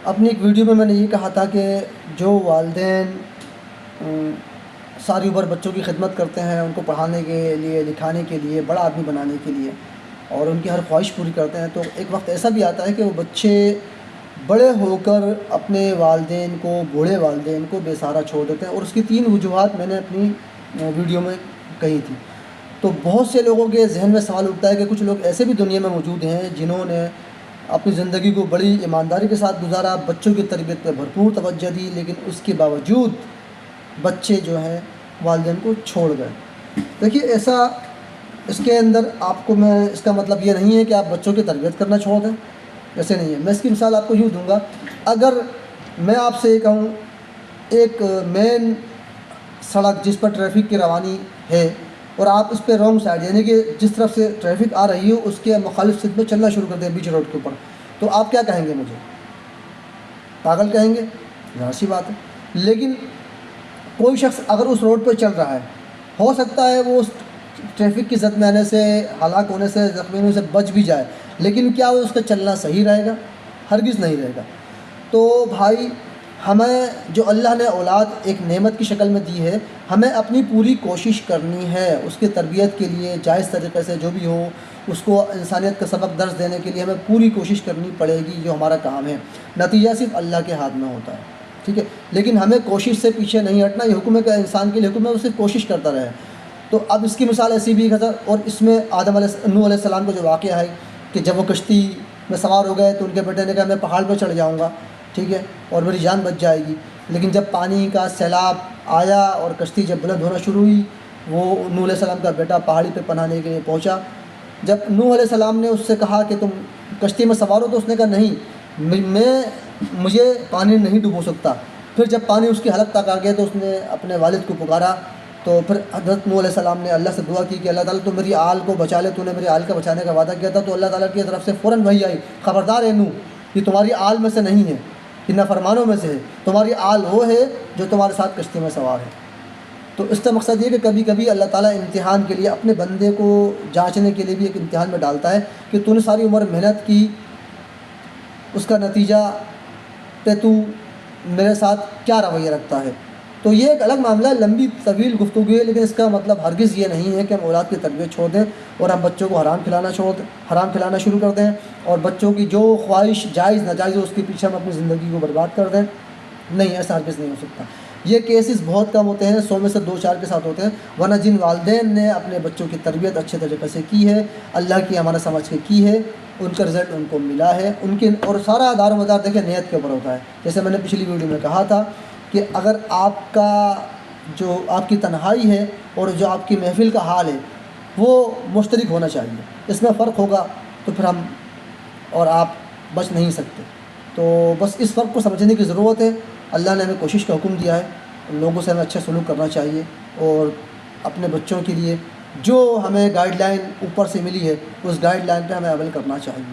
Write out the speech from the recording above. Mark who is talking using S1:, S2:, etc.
S1: اپنی ایک ویڈیو میں نے یہ کہا تھا کہ جو والدین ساری عمر بچوں کی خدمت کرتے ہیں، ان کو پڑھانے کے لیے، لکھانے کے لیے، بڑا آدمی بنانے کے لیے، اور ان کی ہر خواہش پوری کرتے ہیں، تو ایک وقت ایسا بھی آتا ہے کہ وہ بچے بڑے ہو کر اپنے والدین کو، بوڑھے والدین کو بے سہارا چھوڑ دیتے ہیں، اور اس کی 3 وجوہات میں نے اپنی ویڈیو میں کہی تھی۔ تو بہت سے لوگوں کے ذہن میں سوال اٹھتا ہے کہ کچھ لوگ ایسے بھی دنیا میں موجود ہیں جنہوں نے اپنی زندگی کو بڑی ایمانداری کے ساتھ گزارا، بچوں کی تربیت پہ بھرپور توجہ دی، لیکن اس کے باوجود بچے جو ہیں والدین کو چھوڑ گئے۔ دیکھیے، ایسا اس کے اندر آپ کو میں اس کا مطلب یہ نہیں ہے کہ آپ بچوں کی تربیت کرنا چھوڑ دیں، ایسے نہیں ہے۔ میں اس کی مثال آپ کو یوں دوں گا، اگر میں آپ سے یہ کہوں ایک مین سڑک جس پر ٹریفک کی روانی ہے، اور آپ اس پہ رانگ سائڈ، یعنی کہ جس طرف سے ٹریفک آ رہی ہو اس کے مخالف سمت میں چلنا شروع کر دیں بیچ روڈ کے اوپر، تو آپ کیا کہیں گے؟ مجھے پاگل کہیں گے، ظاہر سی بات ہے۔ لیکن کوئی شخص اگر اس روڈ پہ چل رہا ہے، ہو سکتا ہے وہ اس ٹریفک کی زد میں آنے سے، ہلاک ہونے سے، زخمی ہونے سے بچ بھی جائے، لیکن کیا وہ اس کا چلنا صحیح رہے گا؟ ہرگز نہیں رہے گا۔ تو بھائی، ہمیں جو اللہ نے اولاد ایک نعمت کی شکل میں دی ہے، ہمیں اپنی پوری کوشش کرنی ہے اس کی تربیت کے لیے، جائز طریقے سے جو بھی ہو، اس کو انسانیت کا سبق درس دینے کے لیے ہمیں پوری کوشش کرنی پڑے گی، جو ہمارا کام ہے۔ نتیجہ صرف اللہ کے ہاتھ میں ہوتا ہے، ٹھیک ہے؟ لیکن ہمیں کوشش سے پیچھے نہیں ہٹنا، یہ حکم ہے کہ انسان کے لیے حکم ہے وہ صرف کوشش کرتا رہے۔ تو اب اس کی مثال ایسی بھی ہے، اور اس میں نوح علیہ السلام کا جو واقعہ ہے کہ جب وہ کشتی میں سوار ہو گئے تو ان کے بیٹے نے کہا میں پہاڑ پہ چڑھ جاؤں گا، ٹھیک ہے، اور میری جان بچ جائے گی۔ لیکن جب پانی کا سیلاب آیا اور کشتی جب بلند ہونا شروع ہوئی، وہ نوح علیہ السلام کا بیٹا پہاڑی پہ پناہنے کے لیے پہنچا۔ جب نوح علیہ السلام نے اس سے کہا کہ تم کشتی میں سوار ہو، تو اس نے کہا نہیں، مجھے پانی نہیں ڈبو سکتا۔ پھر جب پانی اس کی حلق تک آ گیا تو اس نے اپنے والد کو پکارا، تو پھر حضرت نوح علیہ السلام نے اللہ سے دعا کی کہ اللہ تعالیٰ تو میری آل کو بچا لے، تو نے میری آل کا بچانے کا وعدہ کیا تھا۔ تو اللہ تعالیٰ کی طرف سے فوراً وحی آئی، خبردار ہے نوح، یہ تمہاری آل میں سے نہیں ہے، کہ نافرمانوں میں سے ہے، تمہاری آل وہ ہے جو تمہارے ساتھ کشتی میں سوار ہے۔ تو اس کا مقصد یہ کہ کبھی کبھی اللہ تعالیٰ امتحان کے لیے اپنے بندے کو جانچنے کے لیے بھی ایک امتحان میں ڈالتا ہے کہ تو نے ساری عمر محنت کی، اس کا نتیجہ کہ تو میرے ساتھ کیا رویہ رکھتا ہے۔ تو یہ ایک الگ معاملہ ہے، لمبی طویل گفتگو ہے، لیکن اس کا مطلب ہرگز یہ نہیں ہے کہ ہم اولاد کی تربیت چھوڑ دیں اور ہم بچوں کو حرام کھلانا شروع کر دیں، اور بچوں کی جو خواہش جائز ناجائز ہو اس کے پیچھے ہم اپنی زندگی کو برباد کر دیں۔ نہیں، ایسا ہرگز نہیں ہو سکتا۔ یہ کیسز بہت کم ہوتے ہیں، 100 میں سے 2-4 کے ساتھ ہوتے ہیں، ورنہ جن والدین نے اپنے بچوں کی تربیت اچھے طریقے سے کی ہے، اللہ کی امانت سمجھ کے کی ہے، ان کا رزلٹ ان کو ملا ہے۔ ان کے اور سارا دار و مدار دیکھیں نیت کے اوپر ہوتا ہے۔ جیسے میں نے پچھلی ویڈیو میں کہا تھا کہ اگر آپ کی تنہائی ہے اور جو آپ کی محفل کا حال ہے وہ مشترک ہونا چاہیے، اس میں فرق ہوگا تو پھر ہم اور آپ بچ نہیں سکتے۔ تو بس اس فرق کو سمجھنے کی ضرورت ہے۔ اللہ نے ہمیں کوشش کا حکم دیا ہے، ان لوگوں سے ہمیں اچھا سلوک کرنا چاہیے، اور اپنے بچوں کے لیے جو ہمیں گائیڈ لائن اوپر سے ملی ہے اس گائیڈ لائن پہ ہمیں عمل کرنا چاہیے۔